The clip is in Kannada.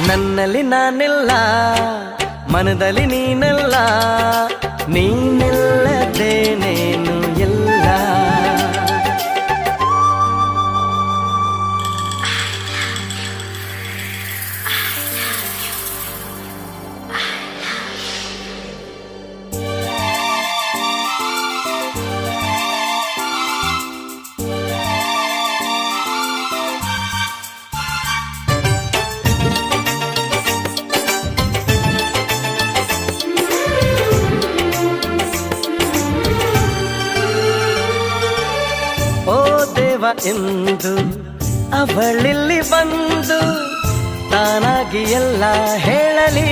ನನ್ನಲ್ಲಿ ನಾನಿಲ್ಲ, ಮನದಲ್ಲಿ ನೀನಲ್ಲ, ನೀನಿಲ್ಲದೇನೇನು ಎಲ್ಲ. ಓ ದೇವ ಎಂದು ಅವಳಿಲ್ಲಿ ಬಂದು ತಾನಾಗಿ ಎಲ್ಲ ಹೇಳಲಿ.